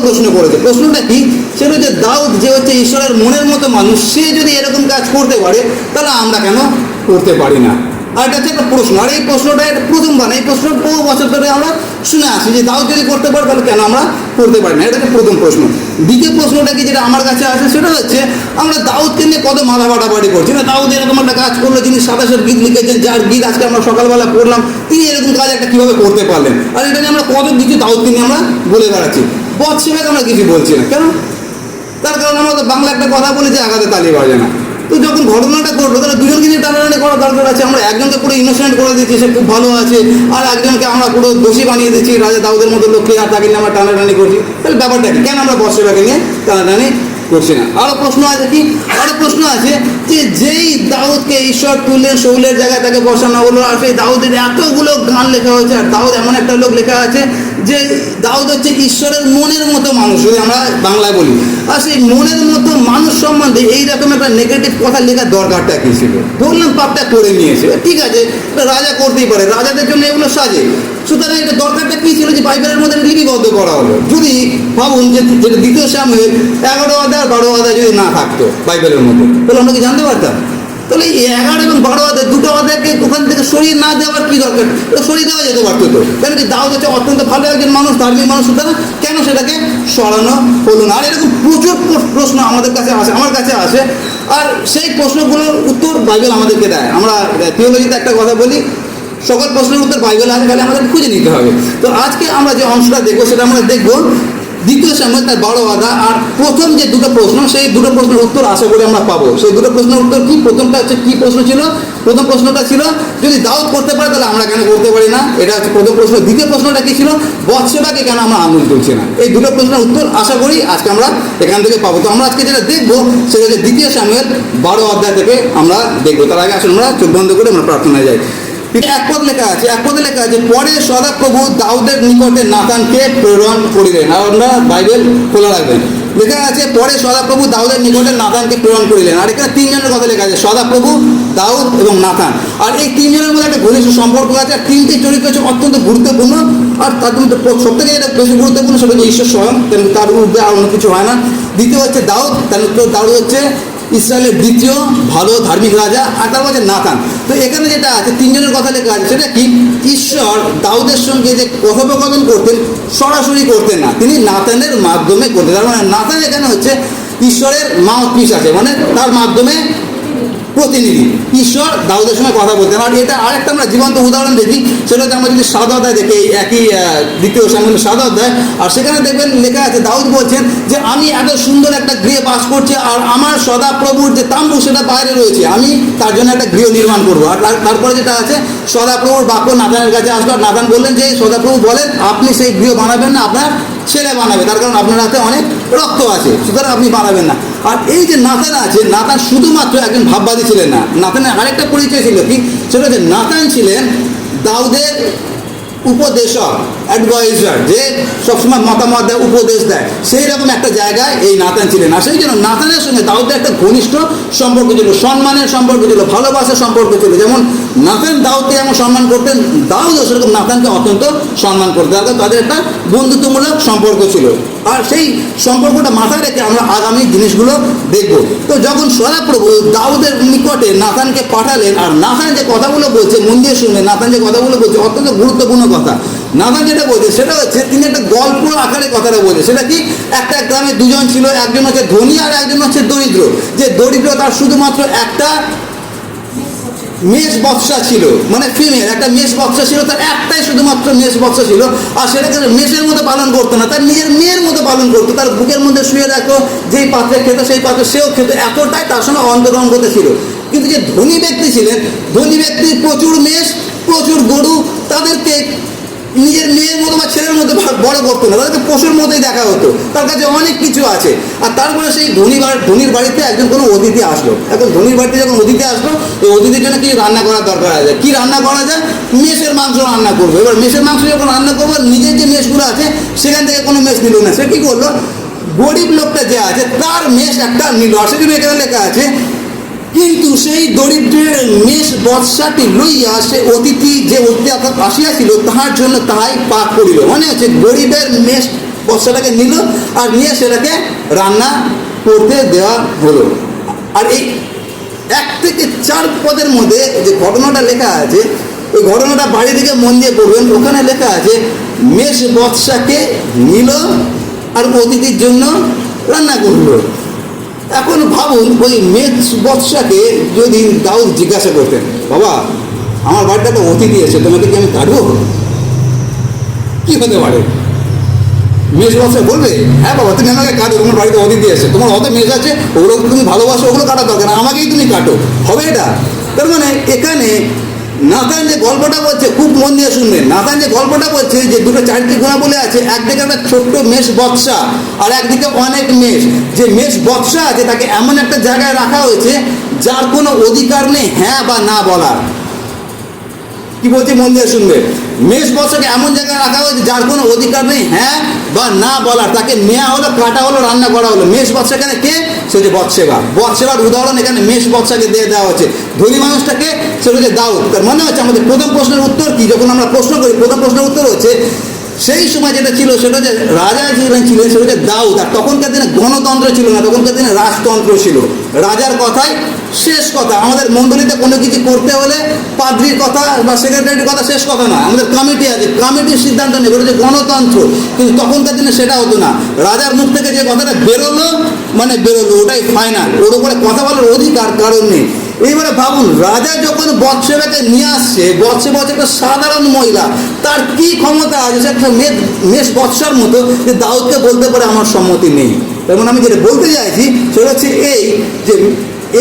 প্রশ্ন করেছে। প্রশ্নটা কি? সেটা হচ্ছে দাউদ যে হচ্ছে ঈশ্বরের মনের মতো মানুষ, সে যদি এরকম কাজ করতে পারে তাহলে আমরা কেন করতে পারি না? আর এটা হচ্ছে একটা প্রশ্ন। আর এই প্রশ্নটা প্রথমবার না, এই প্রশ্ন বহু বছর ধরে আমরা শুনে আসি যে দাউদ যদি করতে পারে তাহলে কেন আমরা করতে পারি না। এটা হচ্ছে প্রথম প্রশ্ন। দ্বিতীয় প্রশ্নটা কি যেটা আমার কাছে আসে সেটা হচ্ছে আমরা দাউদকে নিয়ে কত মাথা ফাটাফাটি করছি না, দাউদ এরকম একটা কাজ করলো, যিনি 27 গীত লিখেছেন, যার গীত আজকে আমরা সকালবেলা পড়লাম, তিনি এরকম কাজ একটা কীভাবে করতে পারলেন। আর এটা নিয়ে আমরা কত কিছু দাউদকে নিয়ে আমরা বলে বেড়াচ্ছি, বৎসেবাকে আমরা কিছু বলছি না। কেন? তার কারণ আমরা তো বাংলা একটা কথা বলি যে আঘাতে তালি বাজে না। তো যখন ঘটনাটা করলো তাহলে দুজনকে নিয়ে টানাটানি করা দরকার আছে। আমরা একজনকে পুরো ইনোসেন্ট করে দিচ্ছি, সে খুব ভালো আছে, আর একজনকে আমরা পুরো দোষী বানিয়ে দিচ্ছি, রাজা দাউদের মতো লোককে, আর তাকে নিয়ে আমরা টানাটানি করছি। তাহলে ব্যাপারটা কি? কেন আমরা বৎসেবাকে নিয়ে টানাটানি করছি না? আরও প্রশ্ন আছে কি? আরও প্রশ্ন আছে যে যেই দাউদকে ঈশ্বর তুললেন, শৌলের জায়গায় তাকে বসানো হলো, আর সেই দাউদের এতগুলো গান লেখা হয়েছে, আর দাউদ এমন একটা লোক লেখা আছে যে দাউদ হচ্ছে ঈশ্বরের মনের মতো মানুষ, যদি আমরা বাংলায় বলি। আর সেই মনের মতো মানুষ সম্বন্ধে এইরকম একটা নেগেটিভ কথা লেখার দরকারটা কী ছিল? ধরলাম পাপটা করে নিয়েছে, ঠিক আছে, রাজা করতেই পারে, রাজাদের জন্য এগুলো সাজে। সুতরাং এটা দরকারটা কী ছিল যে বাইবেলের মধ্যে লিপিবদ্ধ করা হলো? যদি ভাবুন যে যেটা 2 শামুয়েল 11 অধ্যায় আর 12 অধ্যায় যদি না থাকতো বাইবেলের মধ্যে, তাহলে আমরা কি জানতে পারতাম? তাহলে এই 11 এবং 12 অধ্যায়, 2টো অধ্যায়কে ওখান থেকে সরিয়ে না দেওয়ার কী দরকার? সরিয়ে দেওয়া যেতে পারতো তো। কেন কি? দাউদ হচ্ছে অত্যন্ত ভালো একজন মানুষ, ধার্মিক মানুষ, সুতরাং কেন সেটাকে সরানো হলো না? আর এরকম প্রচুর প্রশ্ন আমাদের কাছে আসে, আমার কাছে আসে, আর সেই প্রশ্নগুলোর উত্তর বাইবেল আমাদেরকে দেয়। আমরা থিওলজিতে একটা কথা বলি, সকল প্রশ্নের উত্তর বাইবেল আছে, খালি আমাদের খুঁজে নিতে হবে। তো আজকে আমরা যে অংশটা দেখবো সেটা আমরা দেখবো 2 শামুয়েল তার 12 অধ্যায়, আর প্রথম যে 2টো প্রশ্ন, সেই 2টো প্রশ্নের উত্তর আশা করি আমরা পাবো। সেই 2টো প্রশ্নের উত্তর কি? প্রথমটা হচ্ছে কি প্রশ্ন ছিল? প্রথম প্রশ্নটা ছিল যদি দাউদ করতে পারে তাহলে আমরা কেন করতে পারি না, এটা হচ্ছে প্রথম প্রশ্ন। দ্বিতীয় প্রশ্নটা কি ছিল? বৎসেবাকে কেন আমরা আঙুল তুলছি না। এই 2টো প্রশ্নের উত্তর আশা করি আজকে আমরা এখান থেকে পাবো। তো আমরা আজকে যেটা দেখবো সেটা হচ্ছে 2 শামুয়েল 12 অধ্যায় থেকে আমরা দেখবো। তার আগে আসলে আমরা চোখ বন্ধ করে আমরা প্রার্থনায় যাই। এক পদ লেখা আছে, পরে সদাপ্রভু দাউদের নিকটে নাথানকে প্রেরণ করিলেন। আর আমরা বাইবেল খোলা রাখবেন, লেখা আছে পরে সদাপ্রভু দাউদের নিকটে নাথানকে প্রেরণ করিলেন। আর এখানে 3 জনের কথা লেখা আছে, সদাপ্রভু, দাউদ এবং নাথান। আর এই 3 জনের মধ্যে একটা ঘনিষ্ঠ সম্পর্ক আছে, আর 3টে চরিত্র হচ্ছে অত্যন্ত গুরুত্বপূর্ণ। আর তার মধ্যে সবথেকে যেটা বেশি গুরুত্বপূর্ণ সেটা হচ্ছে ঈশ্বর স্বয়ং, কিন্তু তার ঊর্ধ্বে আর অন্য কিছু হয় না। দ্বিতীয় হচ্ছে দাউদ, দাউদ হচ্ছে ইসরায়েলের দ্বিতীয় ভালো ধার্মিক রাজা, আর তার হচ্ছে নাথান। তো এখানে যেটা আছে 3 জনের কথা লেখা আছে, সেটা কি? ঈশ্বর দাউদের সঙ্গে যে কথোপকথন করতেন সরাসরি করতেন না, তিনি নাথানের মাধ্যমে করতেন। তার মানে নাথান এখানে হচ্ছে ঈশ্বরের মাউথপিস আছে, মানে তার মাধ্যমে প্রতিনিধি। ঈশ্বর দাউদের সঙ্গে কথা বলতেন। আর এটা আরেকটা আমরা জীবন্ত উদাহরণ দেখি, সেটা হচ্ছে আমরা যদি 7 অধ্যায় দেখি, একই 2 শামুয়েল 7 অধ্যায়, আর সেখানে দেখবেন লেখা আছে দাউদ বলছেন যে আমি এত সুন্দর একটা গৃহে বাস করছি, আর আমার সদাপ্রভুর যে তাম্বু সেটা বাইরে রয়েছে, আমি তার জন্য একটা গৃহ নির্মাণ করবো। আর তারপরে যেটা আছে সদাপ্রভুর বাক্য নাথানের কাছে আসলো, আর নাথান বললেন যে সদাপ্রভু বলেন আপনি সেই গৃহ বানাবেন না, আপনার ছেলে বানাবে, তার কারণ আপনার হাতে অনেক রক্ত আছে, সুতরাং আপনি বানাবেন না। আর এই যে নাথান আছে, নাথান শুধুমাত্র একজন ভাববাদী ছিলেন না, নাথানের আরেকটা পরিচয় ছিল কি? সেটা হচ্ছে নাথান ছিলেন দাউদের উপদেশক, অ্যাডভাইজার, যে সবসময় মতামত দেয়, উপদেশ দেয়, সেই রকম একটা জায়গায় এই নাথান ছিলেন। আর সেই জন্য নাথানের সঙ্গে দাউদের একটা ঘনিষ্ঠ সম্পর্ক ছিল, সম্মানের সম্পর্ক ছিল, ভালোবাসার সম্পর্ক ছিল। যেমন নাথান দাউদকে যেমন সম্মান করতেন, দাউদও সেরকম নাথানকে অত্যন্ত সম্মান করতেন। তাদের একটা বন্ধুত্বমূলক সম্পর্ক ছিল। আর সেই সম্পর্কটা মাথায় রেখে আমরা আগামী জিনিসগুলো দেখব। তো যখন সদাপ্রভু দাউদের নিকটে নাথানকে পাঠালেন, আর নাথান যে কথাগুলো বলছে মন দিয়ে শুনলেন, নাথান যে কথাগুলো বলছে অত্যন্ত গুরুত্বপূর্ণ কথা। নাথান যেটা বলছে সেটা হচ্ছে তিনি একটা গল্প আকারে কথাটা বলছে। সেটা কি? একটা গ্রামে 2 জন ছিল, একজন হচ্ছে ধনী আর একজন হচ্ছে দরিদ্র। যে দরিদ্র তার শুধুমাত্র একটা মেষ বৎসা ছিল, মানে ফিমেল একটা মেষ বৎসা ছিল, তার একটাই শুধুমাত্র মেষ বৎসা ছিল। আর সেটাকে মেষের মতো পালন করতো না, তার নিজের মেয়ের মতো পালন করতো। তার বুকের মধ্যে শুয়ে রাখতো, যেই পাত্রে খেত সেই পাত্রে সেও খেত, এতটাই তার সঙ্গে অন্তরঙ্গতা ছিল। কিন্তু যে ধনী ব্যক্তি ছিলেন, ধনী ব্যক্তির প্রচুর মেষ, প্রচুর গরু, তাদেরকে নিজের মেয়ের মতো বা ছেলের মতো বড় করতো না, তাদেরকে পশুর মতোই দেখা হতো। তার কাছে অনেক কিছু আছে। আর তারপরে সেই ধনীর বাড়িতে একজন কোনো অতিথি আসলো। এখন ধনীর বাড়িতে যখন অতিথি আসলো, এই অতিথির জন্য কিছু রান্না করার দরকার আছে। কি রান্না করা যায়? মেষের মাংস রান্না করবো। এবার মেষের মাংস যখন রান্না করবো, নিজের যে মেষগুলো আছে সেখান থেকে কোনো মেষ নিল না। সে কী করলো? গরিব লোকটা যে আছে তার মেষ একটা নিল। আর সেজন্য এখানে লেখা আছে কিন্তু সেই দরিদ্রের মেষ বৎসাটি লইয়া সে অতিথি যে অতিথি আসিয়াছিল তাহার জন্য তাহাই পাক করিল। মানে হচ্ছে গরিবের মেষ বৎসাটাকে নিল আর নিয়ে সেটাকে রান্না করতে দেওয়া হলো। আর এই 1 থেকে 4 পদের মধ্যে যে ঘটনাটা লেখা আছে, ওই ঘটনাটা বাড়ি থেকে মন দিয়ে পড়বেন। ওখানে লেখা আছে মেষ বৎসাকে নিল আর অতিথির জন্য রান্না করলো। এখন ভাবুন, ওই মেষ বৎসাকে যদি দাউদ জিজ্ঞাসা করতেন, বাবা আমার বাড়িতে একটা অতিথি এসে, তোমাকে কি আমি কাটবো? কি হতে পারে? মেষ বৎসা বলবে, হ্যাঁ বাবা তুমি আমাকে কাটো, তোমার বাড়িতে অতিথি এসে, তোমার অত মেষ আছে, ওগুলো তুমি ভালোবাসো, ওগুলো কাটা দরকার না, আমাকেই তুমি কাটো, হবে এটা? তার মানে এখানে নাথান যে গল্পটা বলছে, খুব মন দিয়ে শুনবেন, নাথান যে গল্পটা বলছে যে দুটো চারিত্রিক গুণাবলী আছে, একদিকে একটা ছোট্ট মেষ বৎসা আর একদিকে অনেক মেষ। যে মেষ বৎসা আছে তাকে এমন একটা জায়গায় রাখা হয়েছে যার কোনো অধিকার নেই হ্যাঁ বা না বলার। কি বলছে মন দিয়ে শুনবে, মেষ বৎসাকে এমন জায়গায় রাখা হয়েছে যার কোনো অধিকার নেই হ্যাঁ বা না বলার। তাকে নেওয়া হলো, কাটা হলো, রান্না করা হলো। মেষ বৎসা এখানে কে? সে যে বৎসেবা। বৎসেবার উদাহরণ এখানে মেষ বৎসাকে দিয়ে দেওয়া হচ্ছে। ধনী মানুষটাকে সে হচ্ছে দাউদ। তার মনে হচ্ছে আমাদের প্রথম প্রশ্নের উত্তর কি? যখন আমরা প্রশ্ন করি, প্রথম প্রশ্নের উত্তর হচ্ছে সেই সময় যেটা ছিল সেটা হচ্ছে রাজা ছিলেন সেটা হচ্ছে দাউদ। আর তখনকার দিনে গণতন্ত্র ছিল না, তখনকার দিনে রাজতন্ত্র ছিল। রাজার কথাই শেষ কথা। আমাদের মণ্ডলীতে কোনো কিছু করতে হলে পাদ্রির কথা বা সেক্রেটারির কথা শেষ কথা না, আমাদের কমিটি আছে, কমিটির সিদ্ধান্ত নেবে, এটা হচ্ছে গণতন্ত্র। কিন্তু তখনকার দিনে সেটা হতো না। রাজার মুখ থেকে যে কথাটা বেরোলো মানে বেরোলো, ওটাই ফাইনাল, ওর উপরে কথা বলার অধিকার কারণ নেই। এইবারে ভাবুন, রাজা যখন বৎসেবাকে নিয়ে আসছে, বৎসেবা হচ্ছে একটা সাধারণ মহিলা, তার কি ক্ষমতা আছে সে একটা মেষ বৎসার মতো যে দাউদকে বলতে পারে আমার সম্মতি নেই? তেমন আমি যেটা বলতে চাইছি সেটা হচ্ছে এই যে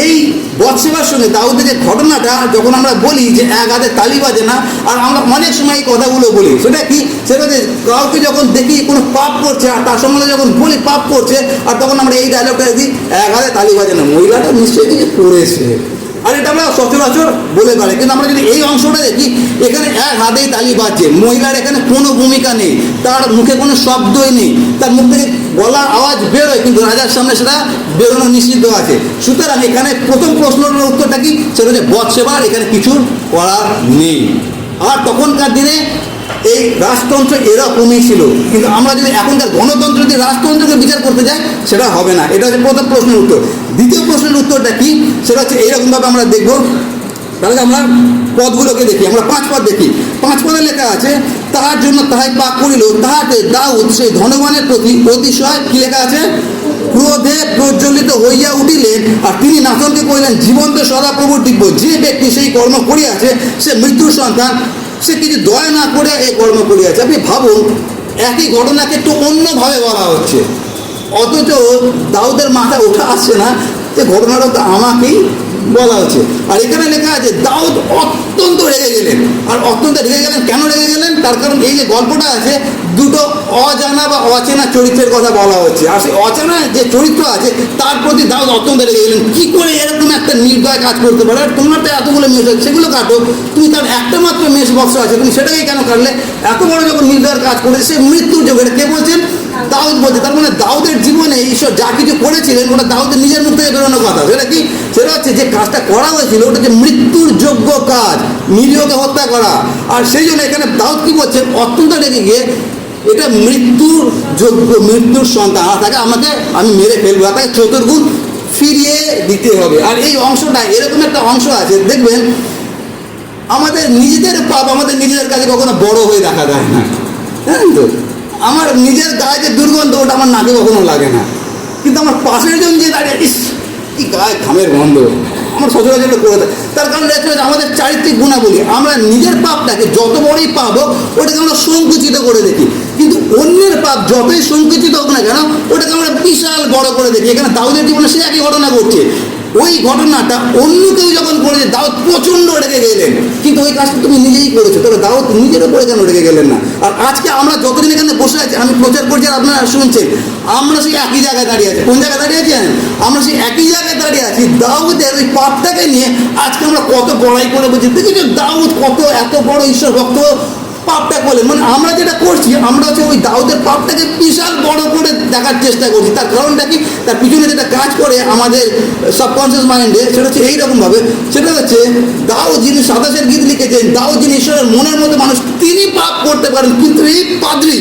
এই বৎসেবার সঙ্গে দাউদের যে ঘটনাটা যখন আমরা বলি যে এক হাতে তালি বাজে না, আর আমরা অনেক সময় এই কথাগুলো বলি, সেটা কি? সেটা যে কাউকে যখন দেখি কোনো পাপ করছে আর তার সম্বন্ধে যখন বলি পাপ করছে, আর তখন আমরা এই ডায়লগটা দিই, এক হাতে তালি বাজে না, মহিলাটা নিশ্চয়ই কিছু করেছে। আর এটা আমরা সচরাচর বলে পারি। কিন্তু আমরা যদি এই অংশটা দেখি, এখানে এক হাতেই তালি বাজছে, মহিলার এখানে কোনো ভূমিকা নেই, তার মুখে কোনো শব্দই নেই, তার মুখ থেকে গলার আওয়াজ বেরোয় কিন্তু রাজার সামনে সেটা বেরোনো নিষিদ্ধ আছে। সুতরাং এখানে প্রথম প্রশ্নের উত্তরটা কি? সেটা হচ্ছে বৎসেবার এখানে কিছু করার নেই। আর তখনকার দিনে এই রাজতন্ত্র এরকমই ছিল। কিন্তু আমরা যদি এখনকার গণতন্ত্র দিয়ে রাজতন্ত্রকে বিচার করতে যাই, সেটা হবে না। এটা হচ্ছে প্রথম প্রশ্নের উত্তর। দ্বিতীয় প্রশ্নের উত্তরটা কি? সেটা হচ্ছে এইরকমভাবে আমরা দেখব। তাহলে আমরা পদগুলোকে দেখি, আমরা 5 পদ দেখি। 5 পদে লেখা আছে, তাহার জন্য তাহাই পাক করিল, তাহাতে দাউদ সেই ধনবানের প্রতি অতিশয় কি লেখা আছে? ক্রোধে প্রজ্বলিত হইয়া উঠিলেন, আর তিনি নাথনকে কহিলেন, জীবন্ত সদাপ্রভুর দিব্য যে ব্যক্তি সেই কর্ম করিয়াছে সে মৃত্যুর সন্তান, সে কিছু দয়া না করে এই কর্ম করিয়াছে। আপনি ভাবুন, একই ঘটনাকে একটু অন্যভাবে বলা হচ্ছে, অথচ দাউদের মাথায় ওঠা আসছে না যে ঘটনাটা তো আমাকেই বলা হচ্ছে। আর এখানে লেখা আছে দাউদ অত্যন্ত রেগে গেলেন। আর অত্যন্ত রেগে গেলেন, কেন রেগে গেলেন? তার কারণ এই যে গল্পটা আছে, দুটো অজানা বা অচেনা চরিত্রের কথা বলা হচ্ছে, আর সেই অচেনা যে চরিত্র আছে তার প্রতি দাউদ অত্যন্ত রেগে গেলেন। কি করে এরকম একটা নির্দয় কাজ করতে পারে? আর তোমার তো এতগুলো মেষ আছে, সেগুলো কাটো, তুমি তার একটা মাত্র মেষ বৎসা আছে, তুমি সেটাকেই কেন কাটলে? এত বড় যখন নির্দয়ের কাজ করেছে, সে মৃত্যুর যোগ। এটা কে বলছেন? দাউদ বলছে। তার মানে দাউদের জীবনে ঈশ্বর যা কিছু করেছিলেন ওটা দাউদের নিজের মুখ থেকে বেরোনো কথা। সেটা কি? সেটা হচ্ছে যে কাজটা করা হয়েছিল ওটা যে মৃত্যুর যোগ্য কাজ, নিরীহকে হত্যা করা। আর সেই জন্য এখানে দাউদ কি বলছেন? অত্যন্ত রেগে গিয়ে, এটা মৃত্যুর যোগ্য, মৃত্যুর সন্তান, আর তাকে আমি মেরে ফেলবো, আর তাকে চতুর্গুণ ফিরিয়ে দিতে হবে। আর এই অংশটা এরকম একটা অংশ আছে, দেখবেন আমাদের নিজেদের পাপ আমাদের নিজেদের কাছে কখনো বড় হয়ে দেখা যায় না, জানেন তো? আমার নিজের গায়ে যে দুর্গন্ধ ওটা আমার নাকে কখনো লাগে না, কিন্তু আমার পাশের জন যে দাঁড়িয়ে, ইস কি গায়ে ঘামের গন্ধ, আমার সচরাচর করে দেয়। তার কারণ এটা হচ্ছে আমাদের চারিত্রিক গুণাবলী। আমরা নিজের পাপটাকে যত বড়ই পাপ হোক ওটাকে আমরা সংকুচিত করে দেখি, কিন্তু অন্যের পাপ যতই সংকুচিত হোক না কেন ওটাকে আমরা বিশাল বড় করে দেখি। এখানে দাউদের জীবনে সে একই ঘটনা ঘটছে। ওই ঘটনাটা অন্য কেউ যখন করেছে দাউদ প্রচণ্ড রেগে গেলেন, কিন্তু ওই কাজটা তুমি নিজেই করেছো, তবে দাউদ নিজের উপরে কেন রেগে গেলেন না? আর আজকে আমরা যতদিন এখানে বসে আছি, আমি প্রচার করছি আর আপনারা শুনছেন, আমরা সেই একই জায়গায় দাঁড়িয়ে আছি। কোন জায়গায় দাঁড়িয়ে আছি? আমরা সেই একই জায়গায় দাঁড়িয়ে আছি। দাউদের ওই পাপটাকে নিয়ে আজকে আমরা কত বড়াই করে বলছি, দেখেছো দাউদ কত এত বড় ঈশ্বর ভক্ত, পাপটা করলেন। মানে আমরা যেটা করছি, আমরা হচ্ছে ওই দাউদের পাপটাকে বিশাল বড় করে দেখার চেষ্টা করছি। তার কারণটা কি? তার পিছনে যেটা কাজ করে আমাদের সাবকনসিয়াস মাইন্ডে, সেটা হচ্ছে এইরকমভাবে, সেটা হচ্ছে দাউদ যিনি 27 গীত লিখেছেন, দাউদ যিনি ঈশ্বরের মনের মতো মানুষ, তিনি পাপ করতে পারেন, কিন্তু এই পাদ্রী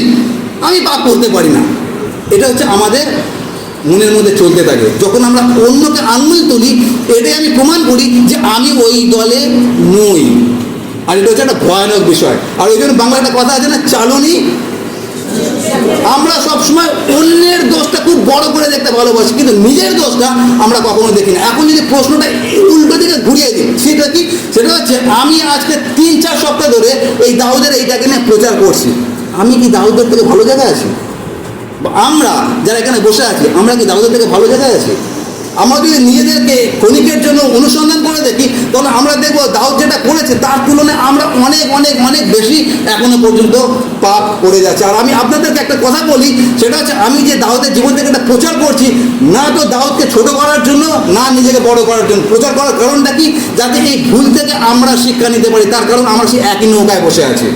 আমি পাপ করতে পারি না। এটা হচ্ছে আমাদের মনের মধ্যে চলতে থাকে। যখন আমরা অন্যকে আঙুল তুলি, এটাই আমি প্রমাণ করি যে আমি ওই দলে নই। আর এটা হচ্ছে একটা ভয়ানক বিষয়। আর ওই জন্য বাংলা একটা কথা আছে না, চালনি। আমরা সবসময় অন্যের দোষটা খুব বড় করে দেখতে ভালোবাসি, কিন্তু নিজের দোষটা আমরা কখনো দেখি না। এখন যদি প্রশ্নটা উল্টো দিকে ঘুরিয়ে দিই, সেটা কি? সেটা হচ্ছে আমি আজকে 3-4 সপ্তাহ ধরে এই দাউদের এইটাকে নিয়ে প্রচার করছি। আমি কি দাউদের থেকে ভালো জায়গায় আছি? আমরা যারা এখানে বসে আছি, আমরা কি দাউদের থেকে ভালো জায়গায় আছি? আমরা যদি নিজেদেরকে ক্ষণিকের জন্য অনুসন্ধান করে দেখি, তাহলে আমরা দেখবো দাউদ যেটা করেছে তার তুলনায় আমরা অনেক অনেক অনেক বেশি এখনো পর্যন্ত পাপ করে যাচ্ছে। আর আমি আপনাদেরকে একটা কথা বলি, সেটা হচ্ছে আমি যে দাউদের জীবন থেকে একটা প্রচার করছি, না তো দাউদকে ছোট করার জন্য, না নিজেকে বড় করার জন্য। প্রচার করার কারণটা কি? যাতে এই ভুল থেকে আমরা শিক্ষা নিতে পারি। তার কারণ আমরা সেই একই নৌকায় বসে আছি।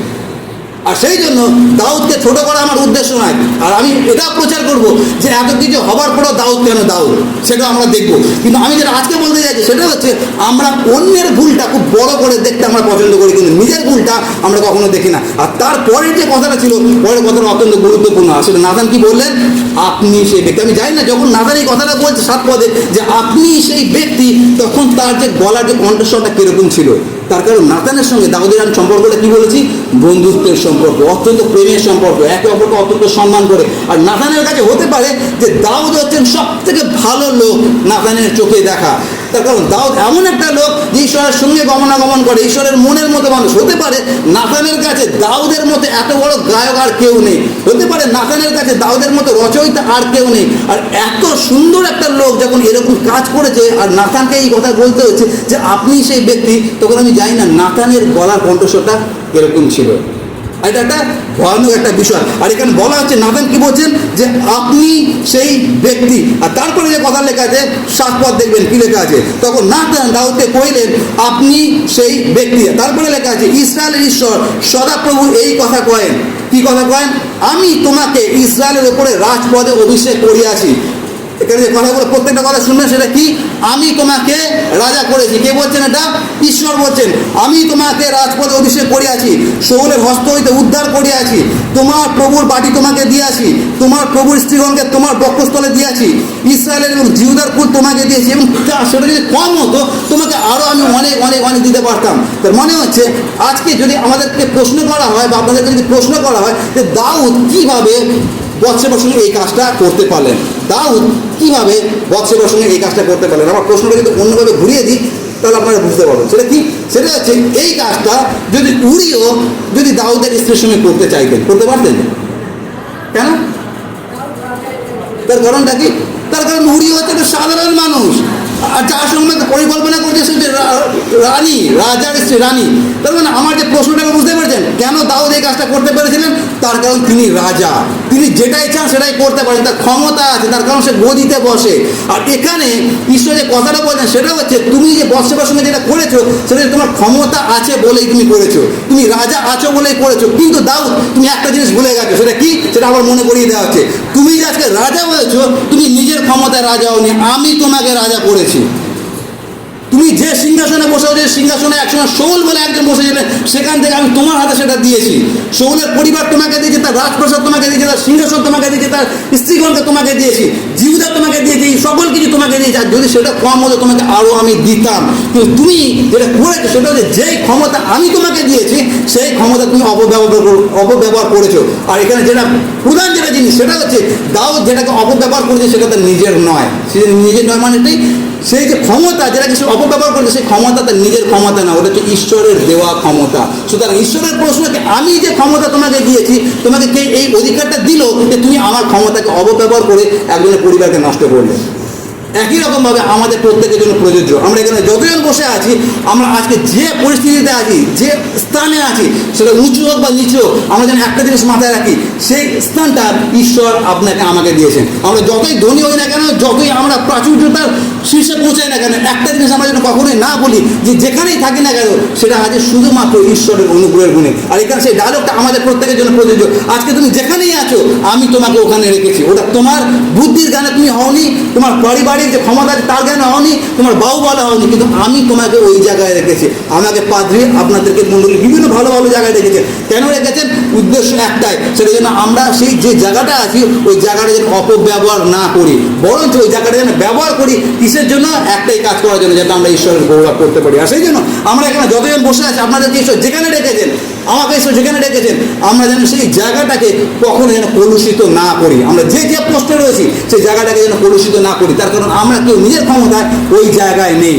আর সেই জন্য দাউদকে ছোট করা আমার উদ্দেশ্য নয়। আর আমি এটা প্রচার করব যে এত কিছু হবার পরও দাউদ কেন দাউদ, সেটা আমরা দেখব। কিন্তু আমি যেটা আজকে বলতে চাইছি সেটা হচ্ছে আমরা অন্যের ভুলটা খুব বড় করে দেখতে আমরা পছন্দ করি, কিন্তু নিজের ভুলটা আমরা কখনো দেখি না। আর তারপরের যে কথাটা ছিল, পরের কথাটা অত্যন্ত গুরুত্বপূর্ণ। আসলে নাথান কি বললেন? আপনি সেই ব্যক্তি। আমি জানি না যখন নাথান এই কথাটা বলছে 7 পদে যে আপনি সেই ব্যক্তি, তখন তার যে গলার যে কণ্ঠস্বরটা কিরকম ছিল। তার কারণ নাথানের সঙ্গে দাউদের আমি সম্পর্কটা কি বলেছি? বন্ধুত্বের সম্পর্ক, অত্যন্ত প্রেমের সম্পর্ক, একে অপরকে অত্যন্ত সম্মান করে। আর নাথানের কাছে হতে পারে যে দাউদ হচ্ছেন সব থেকে ভালো লোক নাথানের চোখে দেখা। তার কারণ দাউদ এমন একটা লোক যে ঈশ্বরের সঙ্গে গমনাগমন করে, ঈশ্বরের মনের মতো মানুষ। হতে পারে নাথানের কাছে দাউদের মতো এত বড় গায়ক আর কেউ নেই, হতে পারে নাথানের কাছে দাউদের মতো রচয়িতা আর কেউ নেই। আর এত সুন্দর একটা লোক যখন এরকম কাজ করেছে, আর নাথানকে এই কথা বলতে হচ্ছে যে আপনি সেই ব্যক্তি, তখন আমি জানি না নাথানের গলার কণ্ঠস্বরটা এরকম ছিল। এটা একটা ভয়ানক একটা বিষয়। আর এখানে বলা হচ্ছে নাথান কি বলছেন যে আপনি সেই ব্যক্তি। আর তারপরে যে কথা লেখা আছে 7 পদ দেখবেন কি লেখা আছে, তখন নাথান দাউদকে কইলেন আপনি সেই ব্যক্তি। তারপরে লেখা আছে ইসরায়েলের ঈশ্বর সদাপ্রভু এই কথা কয়েন। কি কথা কয়েন? আমি তোমাকে ইসরায়েলের উপরে রাজপদে অভিষেক করিয়াছি। এখানে যে কথাগুলো প্রত্যেকটা কথা শুনবেন, সেটা কি? আমি তোমাকে রাজা করেছি। কে বলছেন এটা? ঈশ্বর বলছেন। আমি তোমাকে রাজপদে অভিষেক করিয়াছি, শৌলের হস্ত হইতে উদ্ধার করিয়াছি, তোমার প্রভুর বাটি তোমাকে দিয়াছি, তোমার প্রভুর স্ত্রীগণকে তোমার বক্ষস্থলে দিয়াছি, ইসরায়েলের এবং জিহুদার কুল তোমাকে দিয়েছি। এবং সেটা যদি কম হতো, তোমাকে আরও আমি অনেক অনেক অনেক দিতে পারতাম। তার মনে হচ্ছে আজকে যদি আমাদেরকে প্রশ্ন করা হয়, বা আপনাদেরকে যদি প্রশ্ন করা হয় যে দাউদ কীভাবে বৎসেবার সঙ্গে এই কাজটা করতে পারলেন, দাউদ কীভাবে বৎসেবার সঙ্গে এই কাজটা করতে পারলেন, আমার প্রশ্নটা যদি অন্যভাবে ঘুরিয়ে দিই তাহলে আপনারা বুঝতে পারবেন সেটা কি। সেটা হচ্ছে এই কাজটা যদি উরিও যদি দাউদের স্ত্রীর সঙ্গে করতে চাইতেন, করতে পারতেন? কেন? তার কারণটা কি? তার কারণ উরিও হচ্ছে একটা সাধারণ মানুষ, আর যার সঙ্গে পরিকল্পনা করছে সে রানী, রাজার স্ত্রী রানী। তার মানে আমার যে প্রশ্নটাকে বুঝতে পেরেছেন কেন দাউদ এই কাজটা করতে পেরেছিলেন? তার কারণ তিনি রাজা, তিনি যেটাই চান সেটাই করতে পারেন, তার ক্ষমতা আছে, তার কারণ সে গদিতে বসে। আর এখানে ঈশ্বর যে কথাটা বলছেন সেটা হচ্ছে তুমি যে বৎসেবার সঙ্গে যেটা করেছো, সেটা তোমার ক্ষমতা আছে বলেই তুমি করেছো, তুমি রাজা আছো বলেই করেছো। কিন্তু দাউদ তুমি একটা জিনিস ভুলে গেছো, সেটা কি? সেটা আবার মনে করিয়ে দেওয়া হচ্ছে। তুমি যে আজকে রাজা হয়েছো, তুমি নিজের ক্ষমতায় রাজা হওনি, আমি তোমাকে রাজা করেছি। তুমি যে সিংহাসনে বসে, যে সিংহাসনে একসময় শৌল বলে একজন বসেছিলেন, সেখান থেকে আমি তোমার হাতে সেটা দিয়েছি। শৌলের পরিবার তোমাকে দিয়েছে, তার রাজপ্রাসাদ তোমাকে দিয়েছে, তার সিংহাসন তোমাকে দিয়েছে, তার স্ত্রীগণকে তোমাকে দিয়েছি, জিহুদা তোমাকে দিয়েছি, সকল কিছু তোমাকে দিয়েছি। আর যদি সেটা কম হতো তোমাকে আরও আমি দিতাম। কিন্তু তুমি যেটা করেছো সেটা হচ্ছে যেই ক্ষমতা আমি তোমাকে দিয়েছি সেই ক্ষমতা তুমি অপব্যবহার করেছো। আর এখানে যেটা প্রধান যেটা জিনিস সেটা হচ্ছে দাউদ যেটাকে অপব্যবহার করেছে সেটা তার নিজের নয়। সে নিজের নয় মানে এটাই, সেই যে ক্ষমতা যেটাকে সে অপব্যবহার করেছে সেই ক্ষমতা তার নিজের ক্ষমতা না, ওটা হচ্ছে ঈশ্বরের দেওয়া ক্ষমতা। সুতরাং ঈশ্বরের প্রশ্নকে আমি যে ক্ষমতা তোমাকে দিয়েছি, তোমাকে কে এই অধিকারটা দিল যে তুমি আমার ক্ষমতাকে অপব্যবহার করে একজনের পরিবারকে নষ্ট করলে? একই রকমভাবে আমাদের প্রত্যেকের জন্য প্রযোজ্য। আমরা এখানে যতজন বসে আছি, আমরা আজকে যে পরিস্থিতিতে আছি, যে স্থানে আছি, সেটা উঁচু হোক বা নিচু হোক, আমরা যেন একটা জিনিস মাথায় রাখি, সেই স্থানটা ঈশ্বর আপনাকে আমাকে দিয়েছেন। আমরা যতই ধনী হই না কেন, যতই আমরা প্রাচুর্যতার শীর্ষে পৌঁছাই না কেন, একটা জিনিস আমরা যেন কখনোই না বলি যে যেখানেই থাকি না কেন সেটা আছে শুধুমাত্র ঈশ্বরের অনুগ্রহের গুণে। আর এখানে সেই ডায়লগটা আমাদের প্রত্যেকের জন্য প্রযোজ্য। আজকে তুমি যেখানেই আছো আমি তোমাকে ওখানে রেখেছি। ওটা তোমার বুদ্ধির জ্ঞানে তুমি হওনি, তোমার পারিবারিক অধিকারী যে ক্ষমতা আছে তার জ্ঞান হওনি, তোমার বাউ বলা হয়নি, কিন্তু আমি তোমাকে ওই জায়গায় রেখেছি। আমাকে পাদ্রী আপনাদেরকে মণ্ডলী বিভিন্ন ভালো ভালো জায়গায় রেখেছেন। কেন রেখেছেন? উদ্দেশ্য একটাই, সেটা যেন আমরা সেই যে জায়গাটা আছি ওই জায়গাটা যেন অপব্যবহার না করি, বরঞ্চ ওই জায়গাটা যেন ব্যবহার করি। কিসের জন্য? একটাই কাজ করার জন্য, যাতে আমরা ঈশ্বরের গৌরব করতে পারি। আর সেই জন্য আমরা এখানে যতজন বসে আছি, আপনাদেরকে ঈশ্বর যেখানে রেখেছেন, আমাকে ঈশ্বর যেখানে রেখেছেন, আমরা যেন সেই জায়গাটাকে কখনো যেন কলুষিত না করি। আমরা যে যে পোস্টে রয়েছি সেই জায়গাটাকে যেন কলুষিত না করি, তার কারণ আমরা কেউ নিজের ক্ষমতায় ওই জায়গায় নেই।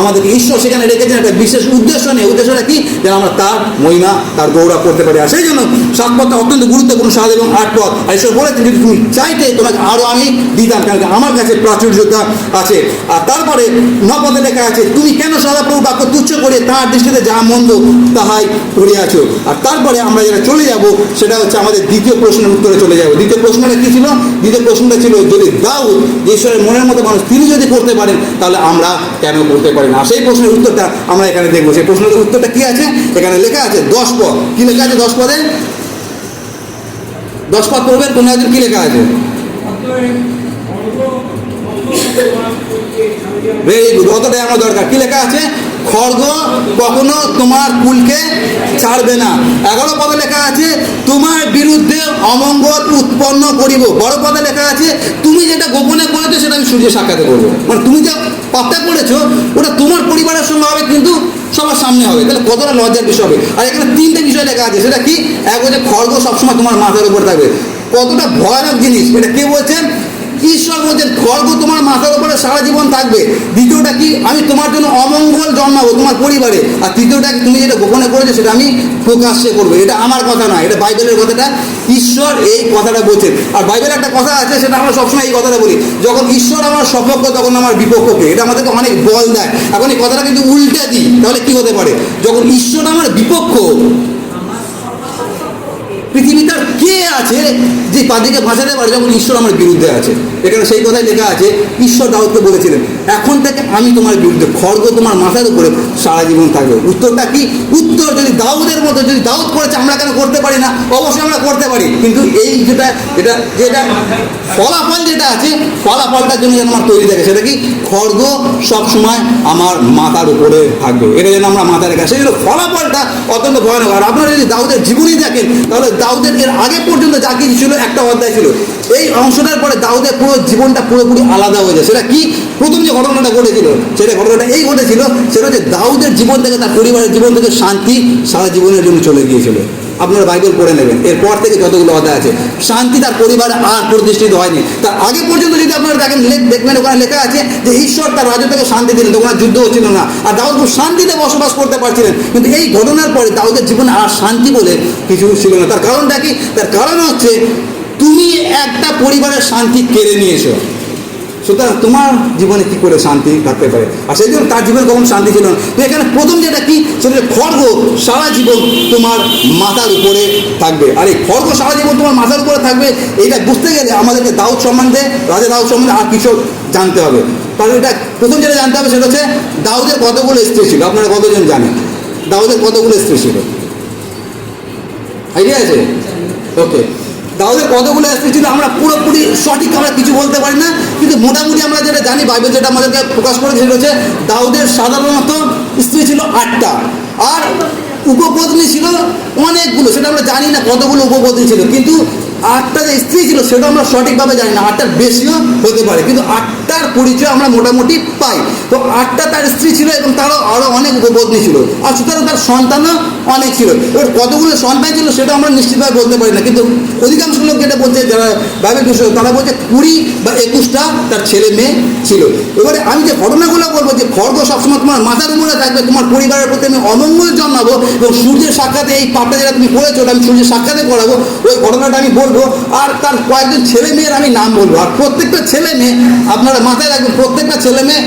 আমাদেরকে ঈশ্বর সেখানে রেখেছেন একটা বিশেষ উদ্দেশ্য নেই। উদ্দেশ্যটা কি? যেন আমরা তার মহিমা, তার গৌরব করতে পারি। আর সেই জন্য 7 পদটা অত্যন্ত গুরুত্বপূর্ণ, 7 এবং 8 পদ। আর ঈশ্বর বলেছেন যদি তুমি চাইতে তোমাকে আরও আমি দিতাম, কারণ আমার কাছে প্রাচুর্যতা আছে। আর তারপরে 9 পদে লেখা আছে, তুমি কেন সদাপ্রভু বাক্য তুচ্ছ করে তাঁর দৃষ্টিতে যা মন্দ তাহাই করিয়াছ। আর তারপরে আমরা যেটা চলে যাব সেটা হচ্ছে আমাদের দ্বিতীয় প্রশ্নের উত্তরে চলে যাব। দ্বিতীয় প্রশ্নটা কী ছিল? দ্বিতীয় প্রশ্নটা ছিল, যদি দাউদ যে ঈশ্বরের মনের মতো মানুষ, তিনি যদি করতে পারেন, তাহলে আমরা কেন করতে পারি না? সেই প্রশ্নের উত্তরটা আমরা এখানে দেখবো। সেই প্রশ্নের উত্তরটা কি আছে? এখানে লেখা আছে 10 পদ। কি লেখা আছে 10 পদে? 10 পদ পড়বেন, কোন একজন কি লেখা আছে? ভেরি গুড, অতটাই আমার দরকার। কি লেখা আছে? খড়গ কখনো তোমার কুলকে ছাড়বে না। 11 পদে লেখা আছে, তোমার বিরুদ্ধে অমঙ্গল উৎপন্ন করিব। 12 পদে লেখা আছে, তুমি যেটা গোপনে করেছো সেটা আমি সূর্যের সাক্ষাতে করবো। মানে তুমি যা পাপটা করেছো ওটা তোমার পরিবারের সঙ্গে হবে, কিন্তু সবার সামনে হবে। তাহলে কতটা লজ্জার বিষয় হবে। আর এখানে 3টে বিষয় লেখা আছে, সেটা কি? এক হচ্ছে খড়গ সবসময় তোমার মাথার উপর থাকবে। কতটা ভয়ানক জিনিস এটা! কে বলছেন? ঈশ্বর বলছেন খড়গ তোমার মাথার উপরে সারা জীবন থাকবে। দ্বিতীয়টা কি? আমি তোমার জন্য অমঙ্গল জন্মাবো তোমার পরিবারে। আর তৃতীয়টা, তুমি যেটা গোপনে করেছো সেটা আমি প্রকাশ্যে করবো। এটা আমার কথা নয়, এটা বাইবেলের কথাটা। ঈশ্বর এই কথাটা বলছেন। আর বাইবেলের একটা কথা আছে, সেটা আমরা সবসময় এই কথাটা বলি, যখন ঈশ্বর আমার সপক্ষ তখন আমার বিপক্ষকে। এটা আমাদেরকে অনেক বল দেয়। এখন এই কথাটা কিন্তু উল্টে দিই, তাহলে কি হতে পারে? যখন ঈশ্বর আমার বিপক্ষ, পৃথিবীতে কে আছে যে পাদ্রীকে ভাসাতে পারে যখন ঈশ্বর আমার বিরুদ্ধে আছে? এখানে সেই কথাই লেখা আছে। ঈশ্বর দাউদকে বলেছিলেন, এখন থেকে আমি তোমার বিরুদ্ধে, খড়গ তোমার মাথার উপরে সারা জীবন থাকবে। উত্তরটা কি? উত্তর, যদি দাউদের মতো, যদি দাউদ করেছে আমরা কেন করতে পারি না? অবশ্যই আমরা করতে পারি, কিন্তু এই যেটা ফলাফল যেটা আছে, ফলাফলটার জন্য যেন আমার তৈরি থাকে। সেটা কি? খড়গ সবসময় আমার মাথার উপরে থাকবে, এটা যেন আমরা মাথায় রেখে। সেই জন্য ফলাফলটা অত্যন্ত ভয়ানক। আর আপনারা যদি দাউদের জীবনী দেখেন, তাহলে দাউদের এর আগে পর্যন্ত যা কিছু ছিল একটা অধ্যায় ছিল, এই অংশটার পরে দাউদের পুরো জীবনটা পুরোপুরি আলাদা হয়ে যায়। সেটা কি? প্রথম যে ঘটনাটা ঘটেছিল, সেটা ঘটনাটা এই ঘটেছিল, সেটা হচ্ছে দাউদের জীবন থেকে, তার পরিবারের জীবন থেকে শান্তি সারা জীবনের জন্য চলে গিয়েছিল। আপনারা বাইবেল পড়ে নেবেন, এরপর থেকে যতগুলো অধ্যায় আছে, শান্তি তার পরিবারে আর প্রতিষ্ঠিত হয়নি। তার আগে পর্যন্ত যদি আপনারা দেখেন, দেখবেন ওখানে লেখা আছে যে ঈশ্বর তার রাজত্বকে শান্তি দিলেন, তখন আর যুদ্ধ হচ্ছিল না, আর দাউদ খুব শান্তিতে বসবাস করতে পারছিলেন। কিন্তু এই ঘটনার পরে দাউদের জীবনে আর শান্তি বলে কিছু ছিল না। তার কারণটা কি? তার কারণ হচ্ছে তুমি একটা পরিবারের শান্তি কেড়ে নিয়েছো। সুতরাং তোমার জীবনে কি করে শান্তি থাকতে পারে? আর সেই জন্য তার জীবনে কখন শান্তি ছিল না। তো এখানে প্রথম যেটা কি, সেটা খড়গ সারা জীবন তোমার মাথার উপরে থাকবে। আর এই খড়গ সারা জীবন তোমার মাথার উপরে থাকবে, এইটা বুঝতে গেলে আমাদেরকে দাউদ সম্বন্ধে, রাজা দাউদ সম্বন্ধে আর কিছু জানতে হবে। কারণ এটা প্রথম যেটা জানতে হবে সেটা হচ্ছে দাউদের কতগুলো স্ত্রী ছিল। আপনারা কতজন জানেন দাউদের কতগুলো স্ত্রী ছিল? আইডিয়া আছে? ওকে, দাউদের কতগুলো স্ত্রী ছিল আমরা পুরোপুরি সঠিক আমরা কিছু বলতে পারি না, কিন্তু মোটামুটি আমরা যেটা জানি, বাইবেল যেটা আমাদেরকে প্রকাশ করেছে সেটা হচ্ছে দাউদের সাধারণত স্ত্রী ছিল 8টা, আর উপপত্নী ছিল অনেকগুলো। সেটা আমরা জানি না কতগুলো উপপত্নী ছিল, কিন্তু 8টা যে স্ত্রী ছিল সেটা আমরা সঠিকভাবে জানি না। 8টার বেশিও হতে পারে, কিন্তু 8টার পরিচয় আমরা মোটামুটি পাই। তো 8টা তার স্ত্রী ছিল এবং তারও আরও অনেক উপপত্নী ছিল, আর সুতরাং তার সন্তানও অনেক ছিল। এবার কতগুলো সন্তান ছিল সেটা আমরা নিশ্চিতভাবে বলতে পারি না, কিন্তু অধিকাংশ লোক যেটা বলছে, যারা বাইবেল বিষয়, তারা বলছে 20 বা 21টা তার ছেলে মেয়ে ছিল। এবারে আমি যে ঘটনাগুলো বলবো, যে খড়গ সবসময় তোমার মাথার উপরে থাকবে, তোমার পরিবারের প্রতি আমি অমঙ্গল জন্মাবো, এবং সূর্যের সাক্ষাতে এই পাপটা যেটা তুমি করেছো ওটা আমি সূর্যের সাক্ষাতে করাবো, ওই ঘটনাটা আমি বলবো। আর তার কয়েকজন ছেলে মেয়ের আমি নাম বলবো। আর প্রত্যেকটা ছেলে মেয়ে, আপনারা মাথায় রাখবেন, প্রত্যেকটা ছেলে মেয়ে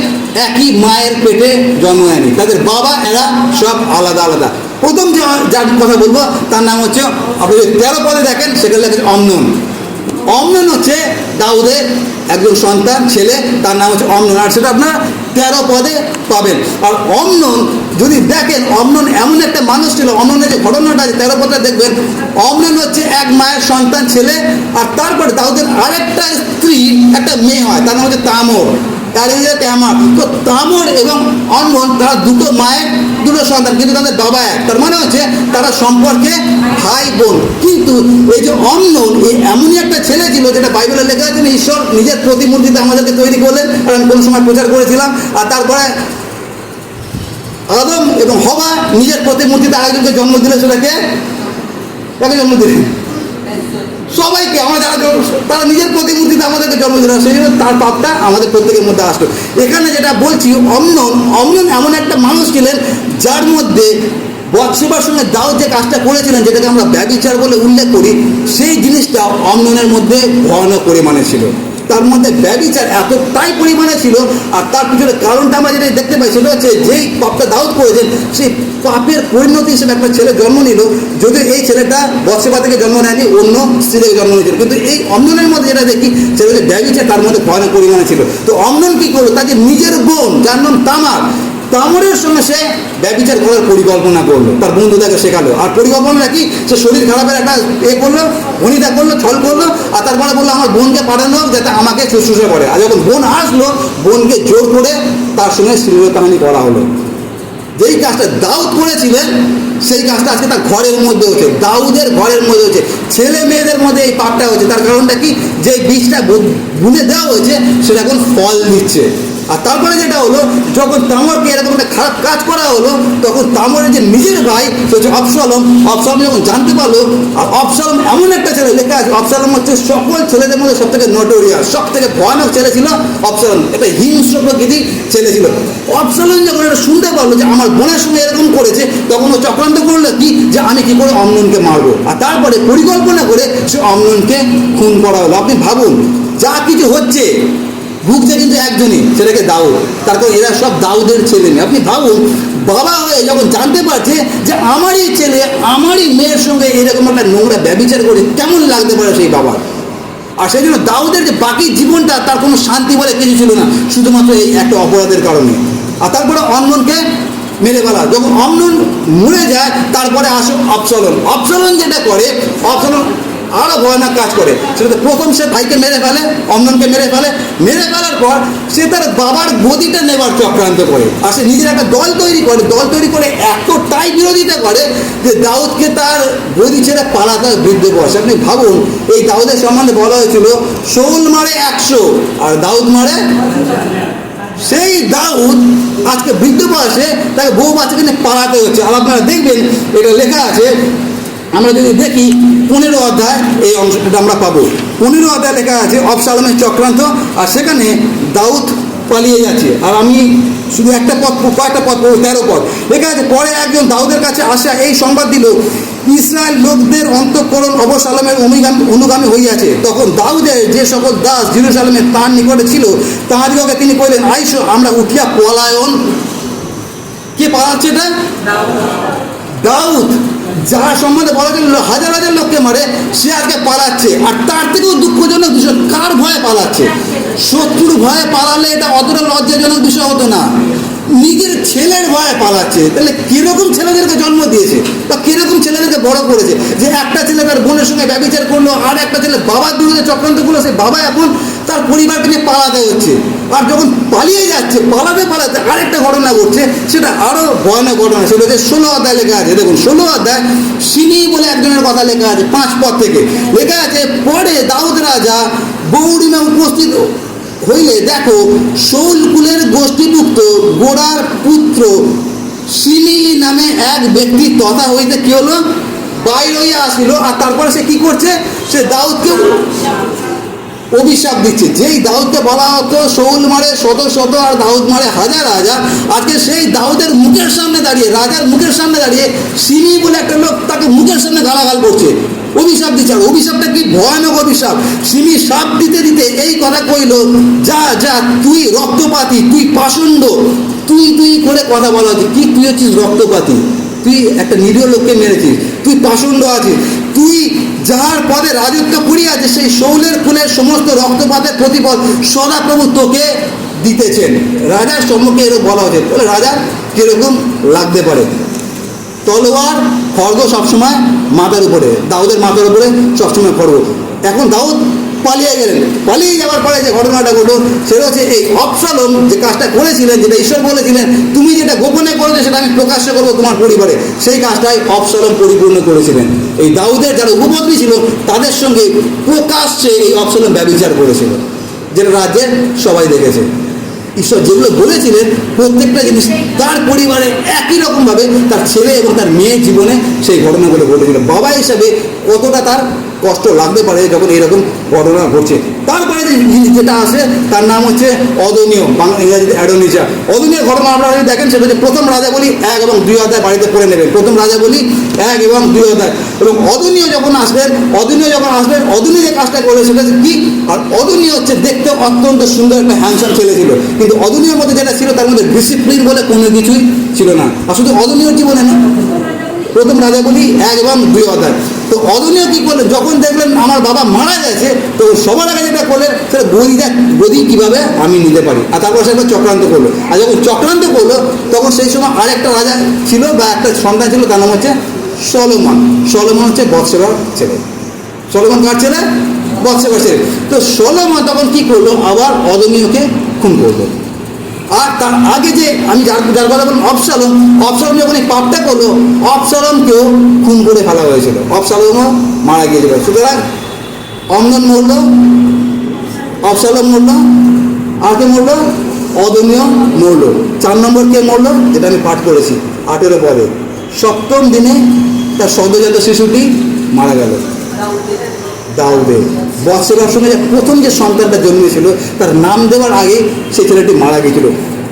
একই মায়ের পেটে জন্ম নেয়নি, তাদের বাবা এরা সব আলাদা আলাদা। প্রথম যে যার কথা বলবো তার নাম হচ্ছে, আপনি 13 পদে দেখেন সেখানে লেখা আছে অমনোন। অমনোন হচ্ছে দাউদের একজন সন্তান, ছেলে, তার নাম হচ্ছে অমনোন। আর সেটা আপনারা 13 পদে পাবেন। আর অমনোন যদি দেখেন, অমনোন এমন একটা মানুষ ছিল, অমনোনের যে ঘটনাটা আছে 13 পদে দেখবেন, অমনোন হচ্ছে এক মায়ের সন্তান ছেলে, আর তারপরে দাউদের আরেকটা স্ত্রী একটা মেয়ে হয়, তার নাম হচ্ছে তামর। আর এই যে তামার, তো তামর এবং অমনোন তারা দুটো মায়ের দুটো সন্তান, কিন্তু তাদের বাবা এক। তার মানে হচ্ছে তারা সম্পর্কে ভাই বোন। কিন্তু এই যে অমনোন এই এমনই একটা ছেলে ছিল, যেটা বাইবেলে লেখা আছে ঈশ্বর নিজের প্রতিমূর্তিতে আমাদেরকে তৈরি করলেন, আর আমি কোনো সময় প্রচার করেছিলাম। আর তারপরে আদম এবং হওয়া নিজের প্রতিমূর্তিতে আরেকজনকে জন্ম দিলে, সেটাকে কাকে জন্ম দিলেন? সবাইকে। আমরা যারা তারা নিজের প্রতিমূর্তিতে আমাদেরকে জন্ম দিল, সেই জন্য তার পাপটা আমাদের প্রত্যেকের মধ্যে আসলো। এখানে যেটা বলছি, অমনোন এমন একটা মানুষ ছিলেন যার মধ্যে বৎসেবার সঙ্গে দাউদ যে কাজটা করেছিলেন, যেটাকে আমরা ব্যভিচার বলে উল্লেখ করি, সেই জিনিসটা অমনোনের মধ্যে ভয়ানক পরিমাণে ছিল। তার মধ্যে ব্যভিচার এতটাই পরিমাণে ছিল। আর তার পিছনে কারণটা আমরা যেটা দেখতে পাই, সেটা হচ্ছে যেই পাপটা দাউদ করেছেন, সেই পাপের পরিণতি হিসেবে একটা ছেলে জন্ম নিল। যদিও এই ছেলেটা বৎসেবা থেকে জন্ম নেয়নি, অন্য স্ত্রী থেকে জন্ম নিয়েছিল, কিন্তু এই অমনোনের মধ্যে যেটা দেখি, সেটা হচ্ছে ব্যভিচার তার মধ্যে ভয়ানক পরিমাণে ছিল। তো অমনোন কি করলো, তাকে নিজের বোন, যার নাম তামার, তামরের সঙ্গে সে ব্যভিচার করার পরিকল্পনা করলো, তার বন্ধু তাকে শেখালো। আর পরিকল্পনা কি, সে শরীর খারাপের একটা করলো, ভনিতা করলো, ছল করলো। আর তারপরে বললো আমার বোনকে পাঠানো যাতে আমাকে শুশ্রূষা করে। আর যখন বোন আসলো, বোনকে জোর করে তার সঙ্গে শ্লীলতাহানি করা হলো। যেই কাজটা দাউদ করেছিলেন, সেই কাজটা আজকে তার ঘরের মধ্যে হচ্ছে, দাউদের ঘরের মধ্যে হচ্ছে, ছেলে মেয়েদের মধ্যে এই পাপটা হচ্ছে। তার কারণটা কি, যে বীজটা বুনে দেওয়া হয়েছে সেটা এখন ফল দিচ্ছে। আর তারপরে যেটা হলো, যখন তামরকে এরকম একটা খারাপ কাজ করা হলো, তখন তামরের যে নিজের ভাই, সে হচ্ছে অবশালোম যখন জানতে পারলো। আর অবশালোম এমন একটা ছেলে, লেখা আছে অবশালোম হচ্ছে সকল ছেলেদের মধ্যে সব থেকে নোটোরিয়াস, সব থেকে ভয়ানক ছেলে ছিল অবশালোম। একটা হিংস্র প্রকৃতির ছেলে ছিল। অবশালোম যখন এটা শুনতে পারলো যে আমার বোনের সঙ্গে এরকম করেছে, তখন ও চক্রান্ত করলো কি, যে আমি কি করে অমনোনকে মারবো। আর তারপরে পরিকল্পনা করে সে অমনোনকে খুন করা হলো। আপনি ভাবুন, যা কিছু হচ্ছে, ভুগছে কিন্তু একজনই, সেটাকে দাউদ। তারপর এরা সব দাউদের ছেলে মেয়ে। আপনি ভাবুন, বাবা হয়ে যখন জানতে পারছে যে আমারই ছেলে আমারই মেয়ের সঙ্গে এরকম একটা নোংরা ব্যভিচার করে, কেমন লাগতে পারে সেই বাবার। আর সেই জন্য দাউদের যে বাকি জীবনটা, তার কোনো শান্তি বলে কিছু ছিল না, শুধুমাত্র এই একটা অপরাধের কারণে। আর তারপরে অমনোনকে মেরে ফেলা। যখন অমনোন মরে যায়, তারপরে আসো অবশালোম যেটা করে, অবশালোম আরো ভয়ানক কাজ করে। সেটা প্রথম সে ভাইকে মেরে ফেলে, অমনোনকে মেরে ফেলার পর সে তার বাবার গদিটা নেবার চক্রান্ত করে। আর সে নিজের একটা দল তৈরি করে এতটাই বিরোধিতা করে যে দাউদকে তার গদি ছেড়ে পালাতে বৃদ্ধ বয়সে। আপনি ভাবুন, এই দাউদের সম্বন্ধে বলা হয়েছিল শৌল মারে 100 আর দাউদ মারে। সেই দাউদ আজকে বৃদ্ধ বয়সে তাকে বউ বাচ্চাকে নিয়ে পালাতে হচ্ছে। আর আপনারা দেখবেন, এটা লেখা আছে, আমরা যদি দেখি 15 অধ্যায়, এই অংশটা আমরা পাবো। 15 অধ্যায় লেখা আছে অবশালোমের চক্রান্ত। আর সেখানে দাউদ পালিয়ে যাচ্ছে। আর আমি শুধু কয়েকটা পদ 13 পদ লেখা আছে। পরে একজন দাউদের কাছে আসা এই সংবাদ দিল, ইসরায়েল লোকদের অন্তঃকরণ অবশালোমের অনুগামী হইয়াছে। তখন দাউদের যে সকল দাস জেরুজালেমে তার নিকটে ছিল, তাহাদিগকে তিনি কইলেন, আইসো আমরা উঠিয়া পলায়ন। কে পালাচ্ছে? এটা দাউদ, যার সম্বন্ধে বলা ছিল হাজার হাজার লোককে মারে, সে আজকে পালাচ্ছে। আর তার থেকেও দুঃখজনক বিষয়, কার ভয়ে পালাচ্ছে? শত্রুর ভয়ে পালালে এটা অতটা লজ্জাজনক বিষয় হতো না, নিজের ছেলের ভয়ে পালাচ্ছে। তাহলে কিরকম ছেলেদেরকে জন্ম দিয়েছে বা কিরকম ছেলেদেরকে বড় করেছে, যে একটা ছেলে তার বোনের সঙ্গে ব্যভিচার করলো, আর একটা ছেলে বাবার বিরুদ্ধে চক্রান্ত করলো, সেই বাবা এখন তার পরিবারকে নিয়ে পালাতে হচ্ছে। আর যখন পালিয়ে যাচ্ছে, পালাতে আরেকটা ঘটনা ঘটছে, সেটা আরো ভয়ানক ঘটনা। সেটা হচ্ছে 16 অধ্যায় লেখা আছে। দেখুন 16 অধ্যায় সিমি বলে একজনের কথা লেখা আছে, 5 পদ থেকে লেখা আছে, পরে দাউদ রাজা বৌরিমা উপস্থিত হইলে দেখো, শৌল কুলের গোষ্ঠীভুক্ত গোরার পুত্র সিমি নামে এক ব্যক্তি তথা হইতে কি হলো, বাইর হইয়া আসিল। আর তারপরে সে কি করছে, সে দাউদকে অভিশাপ দিচ্ছে। যেই দাউদকে বলা হতো শৌল মারে শত শত আর দাউদ মারে হাজার হাজার, আজকে সেই দাউদের মুখের সামনে দাঁড়িয়ে, রাজার মুখের সামনে দাঁড়িয়ে সিমি বলে একটা লোক তাকে মুখের সামনে গালাগাল করছে, অভিশাপ দিচ্ছে। আর অভিশাপটা কি ভয়ানক অভিশাপ। সিমি সাপ দিতে দিতে এই কথা কইল, যা যা তুই রক্তপাতী, তুই পাষণ্ড, তুই করে কথা বলা হচ্ছে। কি তুই হচ্ছিস রক্তপাতী? তুই একটা নিরীহ লোককে মেরেছিস, তুই পাষণ্ড আছিস, তুই যাহার পদে রাজত্ব করিয়াছে সেই শৌলের কুলের সমস্ত রক্তপাতের প্রতিফল সদাপ্রভু তোকে দিতেছেন। রাজার সম্মুখে এরকম বলা হয়েছে। তাহলে রাজা কিরকম লাগতে পারে? তলোয়ার খড়গ সবসময় মাথার উপরে, দাউদের মাথার উপরে সবসময় খড়গ। এখন দাউদ পালিয়ে গেলেন। পালিয়ে যাওয়ার পরে যে ঘটনাটা ঘটল সেটা হচ্ছে এই অবশালোম যে কাজটা করেছিলেন, যেটা ঈশ্বর বলেছিলেন তুমি যেটা গোপনে করেছো সেটা আমি প্রকাশ্য করবো তোমার পরিবারে, সেই কাজটাই অবশালোম পরিপূর্ণ করেছিলেন। এই দাউদের যারা উপপত্নী ছিল তাদের সঙ্গে প্রকাশ্যে এই অবশালোম ব্যভিচার করেছিল, যেটা রাজ্যের সবাই দেখেছে। ঈশ্বর যেগুলো বলেছিলেন প্রত্যেকটা জিনিস তার পরিবারে একই রকমভাবে তার ছেলে এবং তার মেয়ের জীবনে সেই ঘটনাগুলো ঘটেছিল। বাবা হিসাবে কতটা তার কষ্ট লাগতে পারে যখন এইরকম ঘটনা ঘটছে। তারপরে যেটা আসে তার নাম হচ্ছে অদনীয়, বাংলা ইংরাজিতে অ্যাডোনিজা। অদনীয় ঘটনা আপনারা যদি দেখেন সেটা হচ্ছে প্রথম রাজা বলি 1 এবং 2 অধ্যায় বাড়িতে পড়ে নেবেন। প্রথম রাজা বলি 1 এবং 2 অধ্যায়। এবং অদনীয় যখন আসবেন, অদনীয় যে কাজটা করবে সেটা হচ্ছে কি, আর অদনীয় হচ্ছে দেখতে অত্যন্ত সুন্দর একটা হ্যান্ডসাম ছেলে ছিল, কিন্তু অদনীয়র মধ্যে যেটা ছিল তার মধ্যে ডিসিপ্লিন বলে কোনো কিছুই ছিল না। আর শুধু অদনীয়র জীবনে না, প্রথম রাজা বলি 1 এবং 2 অধ্যায়। তো অদনীয় কী করলেন, যখন দেখলেন আমার বাবা মারা গেছে তো সবার আগে যেটা করলেন সেটা গদি কীভাবে আমি নিতে পারি, আর তারপর সে একটা চক্রান্ত করলো। আর যখন চক্রান্ত করলো তখন সেই সময় আরেকটা রাজা ছিল বা একটা সন্তান ছিল, তার নাম হচ্ছে সলোমন। সলোমন হচ্ছে বৎসেবার ছেলে। সলোমন কার ছেলে? বৎসেবার ছেলে। তো সলোমন তখন কী করলো, আবার অদনীয়কে খুন করলো। আর তার আগে যে আমি যার কথা বললাম অবশালোম যখন এই পাপটা করলো অবশালোমকেও খুন করে ফেলা হয়েছিল, অবশালোমও মারা গিয়েছিল। সুতরাং অমনোন মরল, অবশালোম মরল, আর কে মরল? অদনীয় মরল। 4 নম্বর কে মরল, যেটা আমি পাঠ করেছি 18 পদে, 7ম দিনে তার সদ্যজাত শিশুটি মারা গেল। দাউদের বৎসেবার সঙ্গে যে প্রথম যে সন্তানটা জন্মেছিল তার নাম দেওয়ার আগে সেই ছেলেটি মারা গিয়েছিল।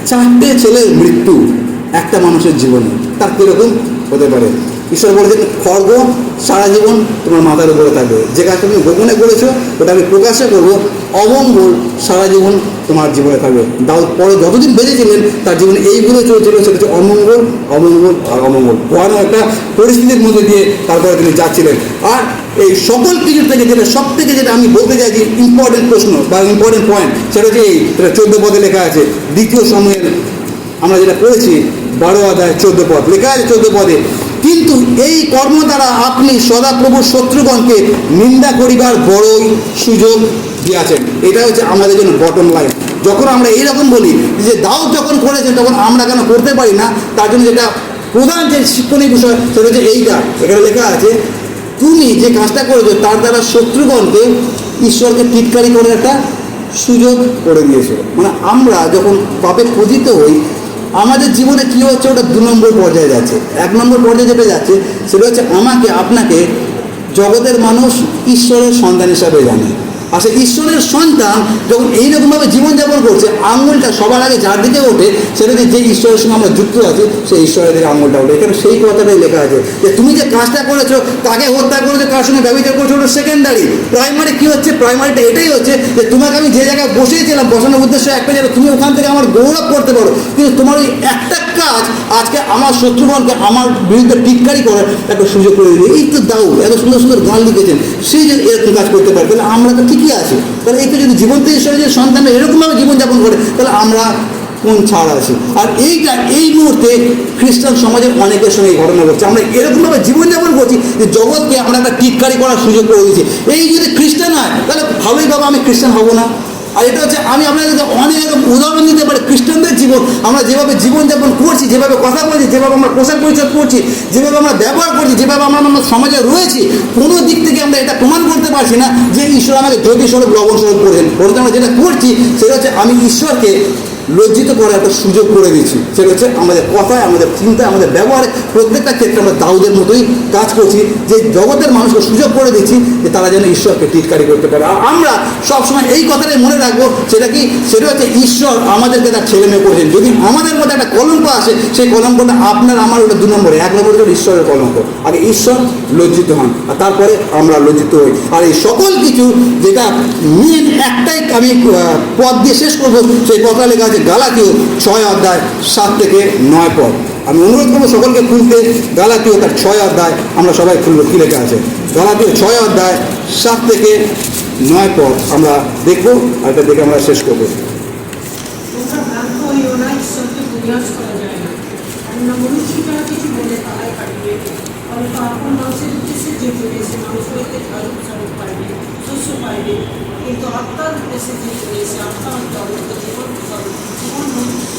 4টে ছেলের মৃত্যু একটা মানুষের জীবনে, তার কীরকম হতে পারে? ঈশ্বর বলেছেন খড়গ সারা জীবন তোমার মাথার উপরে থাকবে, যে কাজটা তুমি গোপনে করেছো ওটা আমি প্রকাশ্যে করবো, অমঙ্গল সারা জীবন তোমার জীবনে থাকবে। দাউদ পরে যতদিন বেঁচেছিলেন তার জীবনে এইগুলো চলছিল, সেটা হচ্ছে অমঙ্গল, অমঙ্গল আর অমঙ্গল। ভয়ানক একটা পরিস্থিতির মধ্যে দিয়ে তারপরে তিনি যাচ্ছিলেন। আর এই সকল কিছুর থেকে যেটা আমি বলতে চাই যে ইম্পর্টেন্ট প্রশ্ন বা ইম্পর্টেন্ট পয়েন্ট, সেটা হচ্ছে এই 14 পদে লেখা আছে। 2 সময়ের আমরা যেটা পড়েছি 12 অধ্যায় 14 পদ লেখা আছে। 14 পদে কিন্তু এই কর্ম দ্বারা আপনি সদাপ্রভুর শত্রুগণকে নিন্দা করিবার বড়ই সুযোগ দিয়েছেন। এটা হচ্ছে আমাদের জন্য বটম লাইন। যখন আমরা এইরকম বলি যে দাউদ যখন করেছেন তখন আমরা কেন করতে পারি না, তার জন্য যেটা প্রধান যে শিক্ষণীয় বিষয় সেটা হচ্ছে এইটা। এখানে লেখা আছে তুমি যে কাজটা করেছো তার দ্বারা শত্রুগণকে ঈশ্বরকে টিটকারি করে একটা সুযোগ করে দিয়েছে। মানে আমরা যখন পাপে পতিত হই আমাদের জীবনে কী হচ্ছে, ওটা 2 নম্বর পর্যায়ে যাচ্ছে। 1 নম্বর পর্যায়ে যেটা যাচ্ছে সেটা হচ্ছে আমাকে আপনাকে জগতের মানুষ ঈশ্বরের সন্তান হিসাবে জানে। আর সেই ঈশ্বরের সন্তান যখন এইরকমভাবে জীবনযাপন করছে আঙুলটা সবার আগে যার দিকে ওঠে সেটা যে ঈশ্বরের সঙ্গে আমরা যুক্ত আছি সেই ঈশ্বরের দিকে আঙুলটা ওঠে। এখানে সেই কথাটাই লেখা আছে যে তুমি যে কাজটা করেছো, কাকে হত্যা করেছো, কার সঙ্গে ব্যবচার করছো, ওটা সেকেন্ডারি। প্রাইমারি কী হচ্ছে, প্রাইমারিটা এটাই হচ্ছে যে তোমাকে আমি যে জায়গায় বসিয়েছিলাম বসানোর উদ্দেশ্য একটা, যেটা তুমি ওখান থেকে আমার গৌরব করতে পারো, কিন্তু তোমার ওই একটা কাজ আজকে আমার শত্রুগণকে আমার বিরুদ্ধে টিটকারি করার একটা সুযোগ করে দিল। এই তো দাউদ এত সুন্দর সুন্দর গান লিখেছেন, সেই যদি এরকম কাজ করতে পারে তাহলে আমরা তো ঠিকই আছি। তাহলে এই তো যদি জীবন্ত ঈশ্বরের যে সন্তানরা এরকমভাবে জীবনযাপন করে তাহলে আমরা কোন ছাড় আছে? আর এই মুহূর্তে খ্রিস্টান সমাজের অনেকের সঙ্গে এই ঘটনা ঘটছে। আমরা এরকমভাবে জীবনযাপন করছি যে জগৎকে আমরা একটা টিটকারি করার সুযোগ করে দিচ্ছি। এই যদি খ্রিস্টান হয় তাহলে ভালোই বাবা আমি খ্রিস্টান হব না। আর এটা হচ্ছে আমি আপনাদের অনেক উদাহরণ দিতে পারি খ্রিস্টানদের জীবন, আমরা যেভাবে জীবনযাপন করছি, যেভাবে কথা বলছি, যেভাবে আমরা পোশাক পরিচ্ছদ করছি, যেভাবে আমরা ব্যবহার করছি, যেভাবে আমরা সমাজে রয়েছি, কোনো দিক থেকে আমরা এটা প্রমাণ করতে পারছি না যে ঈশ্বর আমাকে জ্যোতি স্বরূপ লবণ স্বরূপ করেছেন। বলতে আমরা যেটা করছি সেটা হচ্ছে আমি ঈশ্বরকে লজ্জিত করার একটা সুযোগ করে দিচ্ছি। সেটা হচ্ছে আমাদের কথায়, আমাদের চিন্তায়, আমাদের ব্যবহারে প্রত্যেকটা ক্ষেত্রে আমরা দাউদের মতোই কাজ করছি, যে জগতের মানুষকে সুযোগ করে দিচ্ছি যে তারা যেন ঈশ্বরকে টিটকারি করতে পারে। আর আমরা সবসময় এই কথাটাই মনে রাখবো, সেটা কি, সেটা হচ্ছে ঈশ্বর আমাদেরকে তার ছেলে মেয়ে করেছেন। যদি আমাদের মধ্যে একটা কলঙ্ক আসে সেই কলঙ্কটা আপনার আমার ওটা 2 নম্বরে। 1 নম্বরে হচ্ছে ঈশ্বরের কলঙ্ক। আগে ঈশ্বর লজ্জিত হন আর তারপরে আমরা লজ্জিত হই। আর এই সকল কিছু যেটা মেন একটাই আমি পদ দিয়ে শেষ করবো, সেই কথা লেখা আছে গালাতীয় 6 অধ্যায় 7 থেকে 9 পদ। আমি অনুরোধ করবো সকলকে খুলতে গালাতীয় তার 6 অধ্যায়। আমরা সবাই খুলবো কী লেখা আছে। গালাতীয় 6 অধ্যায় 7 থেকে 9 পদ আমরা দেখবো, আর এটা দেখে আমরা শেষ করবো। আপন মানুষের উদ্দেশ্যে যে বলেছে মানুষ হইতে ভালো স্বরূপ পাইবে, শস্য পাইবে, কিন্তু আত্মার উদ্দেশ্যে যে রয়েছে আত্মা হচ্ছে অনন্ত জীবন জীবন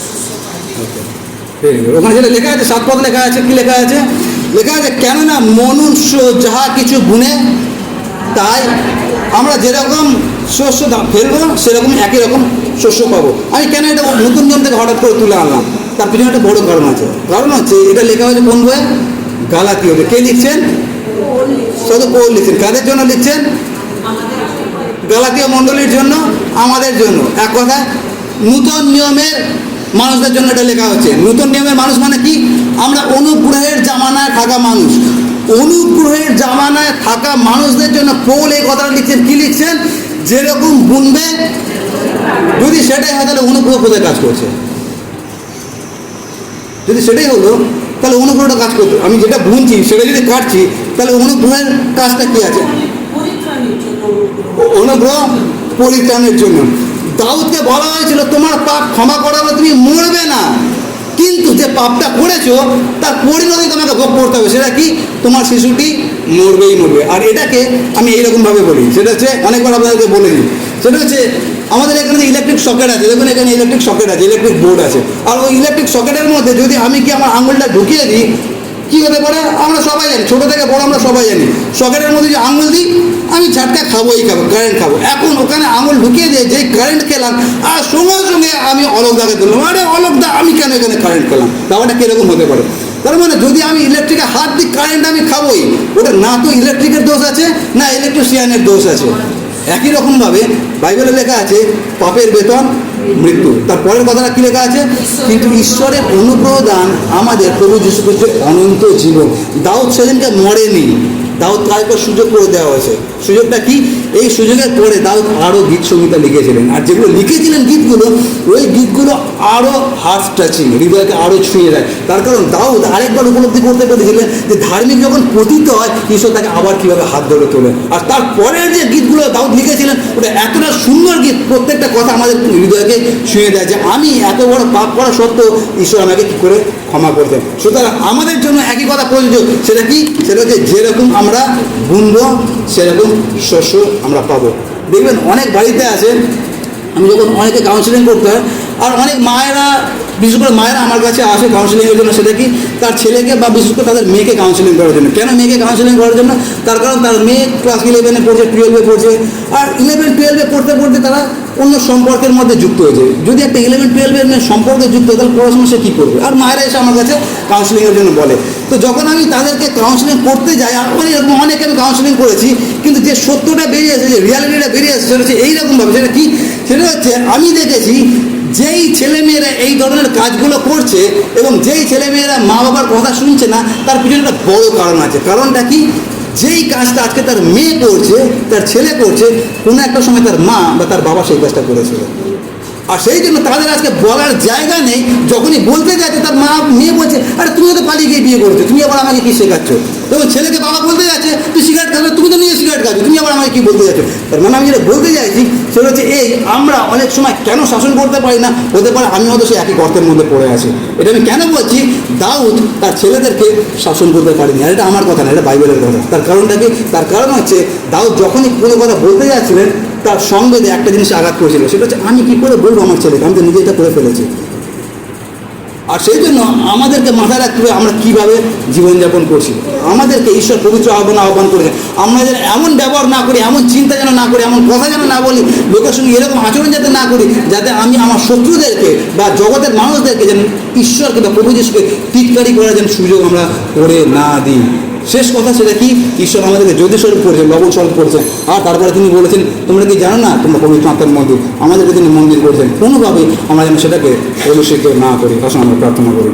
শস্য পাইবে। ওখানে যেটা লেখা আছে 7 পদ লেখা আছে, কি লেখা আছে? লেখা আছে কেননা মনুষ্য যাহা কিছু গুণে তাই আমরা যেরকম শস্য ফেলবো সেরকম একই রকম শস্য পাবো। আমি কেন এটা নতুন নিয়ম থেকে হঠাৎ করে তুলে আনলাম, তার পিছনে একটা বড় কারণ আছে। কারণ হচ্ছে এটা লেখা হয়েছে কোন বইয়ে? গালাতীয়তে। কে লিখছেন? শুধু পৌল লিখছেন। কাদের জন্য লিখছেন? গালাতীয় মণ্ডলীর জন্য, আমাদের জন্য। এক কথা, নূতন নিয়মের মানুষদের জন্য এটা লেখা হচ্ছে। নূতন নিয়মের মানুষ মানে কি? আমরা অনুগ্রহের জামানায় থাকা মানুষ। অনুগ্রহের জামানায় থাকা মানুষদের জন্য পৌল এই কথাটা লিখছেন। কি লিখছেন? যেরকম বুনবে, যদি সেটাই হয় তাহলে অনুগ্রহ কোথায় কাজ করছে? যদি সেটাই হলো তাহলে অনুগ্রহটা কাজ করতো। আমি যেটা বুনছি সেটা যদি কাটছি তাহলে অনুগ্রহের কাজটা কি আছে? অনুগ্রহ পরিত্রাণের জন্য। দাউদকে বলা হয়েছিল তোমার পাপ ক্ষমা করা হলে তুমি মরবে না, কিন্তু যে পাপটা করেছো তার পরিণতি তোমাকে ভোগ করতে হবে। সেটা কি? তোমার শিশুটি মরবেই মরবে। আর এটাকে আমি এইরকমভাবে বলি, সেটা হচ্ছে অনেকবার আপনাদেরকে বলে দিই, সেটা হচ্ছে আমাদের এখানে যে ইলেকট্রিক সকেট আছে, দেখুন এখানে ইলেকট্রিক সকেট আছে, ইলেকট্রিক বোর্ড আছে। আর ওই ইলেকট্রিক সকেটের মধ্যে যদি আমি কি আমার আঙুলটা ঢুকিয়ে দিই, কী হতে পারে? আমরা সবাই জানি, ছোটো থেকে বড় আমরা সবাই জানি, সকেটের মধ্যে যে আঙুল দিই আমি ঝাটকা খাবোই খাবো, কারেন্ট খাবো। এখন ওখানে আঙুল ঢুকিয়ে দিয়ে যেই কারেন্ট খেলাম আর সঙ্গে সঙ্গে আমি অলকদাকে তুললাম, আরে অলকদা আমি কেন এখানে কারেন্ট খেলাম? ব্যাপারটা কীরকম হতে পারে? তার মানে যদি আমি ইলেকট্রিকে হাত দিই কারেন্ট আমি খাবোই। ওটা না তো ইলেকট্রিকের দোষ আছে না ইলেকট্রিশিয়ানের দোষ আছে। একই রকমভাবে বাইবেলে লেখা আছে পাপের বেতন মৃত্যু। তারপরের কথাটা কী লেখা আছে? কিন্তু ঈশ্বরের অনুগ্রহ দান আমাদের প্রভু যীশু খ্রিস্টের অনন্ত জীবন। দাউদ সেদিনকে মরেনি, দাউদ আরেকবার সুযোগ করে দেওয়া হয়েছে। সুযোগটা কি? এই সুযোগের পরে দাউদ আরও গীত সংহিতা লিখেছিলেন, আর যেগুলো লিখেছিলেন গীতগুলো, ওই গীতগুলো আরও হার্ট টাচিং, হৃদয়কে আরও ছুঁয়ে দেয়। তার কারণ দাউদ আরেকবার উপলব্ধি করতে পেরেছিলেন যে ধার্মিক যখন পতিত হয় ঈশ্বর তাকে আবার কীভাবে হাত ধরে তোলেন। আর তারপরের যে গীতগুলো দাউদ লিখেছিলেন ওটা এতটা সুন্দর গীত, প্রত্যেকটা কথা আমাদের হৃদয়কে ছুঁয়ে দেয় যে আমি এত বড় পাপ করা সত্ত্বেও ঈশ্বর আমাকে কী করে ক্ষমা করতেন। সুতরাং আমাদের জন্য একই কথা প্রযোজ্য। সেটা কি? সেটা হচ্ছে যেরকম আমরা বুনবো সেরকম শস্য আমরা পাবো। দেখবেন অনেক বাড়িতে আছে, আমি যখন অনেকে কাউন্সিলিং করতে হয়, আর অনেক মায়েরা, বিশেষ করে মায়েরা আমার কাছে আসে কাউন্সিলিংয়ের জন্য। সেটা কি? তার ছেলেকে বা বিশেষ করে তাদের মেয়েকে কাউন্সিলিং করার জন্য। কেন মেয়েকে কাউন্সিলিং করার জন্য? তার কারণ তার মেয়ে ক্লাস 11-এ পড়ছে, 12-এ পড়ছে, আর 11-12-এ পড়তে পড়তে তারা অন্য সম্পর্কের মধ্যে যুক্ত হয়েছে। যদি একটা 11-12-এর সম্পর্কে যুক্ত হয় তাহলে পড়াশোনা সে কী করবে? আর মায়েরা এসে আমার কাছে কাউন্সিলিংয়ের জন্য বলে। তো যখন আমি তাদেরকে কাউন্সিলিং করতে যাই, আর এরকম অনেকে আমি কাউন্সিলিং করেছি, কিন্তু যে সত্যটা বেরিয়ে এসেছে, যে রিয়ালিটিটা বেরিয়ে এসেছে সেটা হচ্ছে এইরকমভাবে। সেটা কি? সেটা হচ্ছে আমি দেখেছি যেই ছেলেমেয়েরা এই ধরনের কাজগুলো করছে এবং যেই ছেলেমেয়েরা মা বাবার কথা শুনছে না, তার পিছনে একটা বড় কারণ আছে। কারণটা কি? যেই কাজটা আজকে তার মেয়ে করছে, তার ছেলে করছে, কোনো একটা সময় তার মা বা তার বাবা সেই কাজটা করেছিল। আর সেই জন্য তাদের আজকে বলার জায়গা নেই। যখনই বলতে যাচ্ছে তার মা মেয়ে বলছে আরে তুমি তো পালিয়ে গিয়ে বিয়ে করেছো, তুমি আবার আমাকে কী শেখাচ্ছ? তখন ছেলেকে বাবা বলতে যাচ্ছে তুই সিগারেট খাবে, তুমি তো নিয়ে সিগারেট খাচ্ছ, তুমি আবার আমাকে কী বলতে যাচ্ছ? তার মানে আমি যেটা বলতে চাইছি সেটা হচ্ছে এই, আমরা অনেক সময় কেন শাসন করতে পারি না? হতে পারে আমি হয়তো সেই একই গর্তের মধ্যে পড়ে আছি। এটা আমি কেন বলছি? দাউদ তার ছেলেদেরকে শাসন করতে পারেনি, আর এটা আমার কথা না, এটা বাইবেলের কথা। তার কারণটা কি? তার কারণ হচ্ছে দাউদ যখনই কোনো কথা বলতে যাচ্ছিলেন তার সংবেদে একটা জিনিস আঘাত করেছিল। সেটা হচ্ছে আমি কী করে বলবো আমার ছেলেকে, আমি তো নিজে এটা করে ফেলেছি। আর সেই জন্য আমাদেরকে মাথায় রাখতে হবে আমরা কীভাবে জীবনযাপন করছি। আমাদেরকে ঈশ্বর পবিত্র আহ্বান করেছে আমরা যেন এমন ব্যবহার না করি, এমন চিন্তা যেন না করি, এমন কথা যেন না বলি, লোকের সঙ্গে এরকম আচরণ যাতে না করি, যাতে আমি আমার শত্রুদেরকে বা জগতের মানুষদেরকে যেন ঈশ্বরকে বা প্রভু যিশুকে টিটকারি করার যেন সুযোগ আমরা করে না দিই। শেষ কথা সেটা কি? ঈশ্বর আমাদেরকে জ্যোতি স্বরূপ করেছেন, লবণ স্বরূপ করেছেন। আর তারপরে তিনি বলেছেন তোমরা কি জানো না তোমরা পবিত্র আত্মার মন্দির? আমাদেরকে তিনি মন্দির করেছেন। কোনোভাবেই আমরা যেন সেটাকে প্রদূষিত না করি। আসুন আমরা প্রার্থনা করি।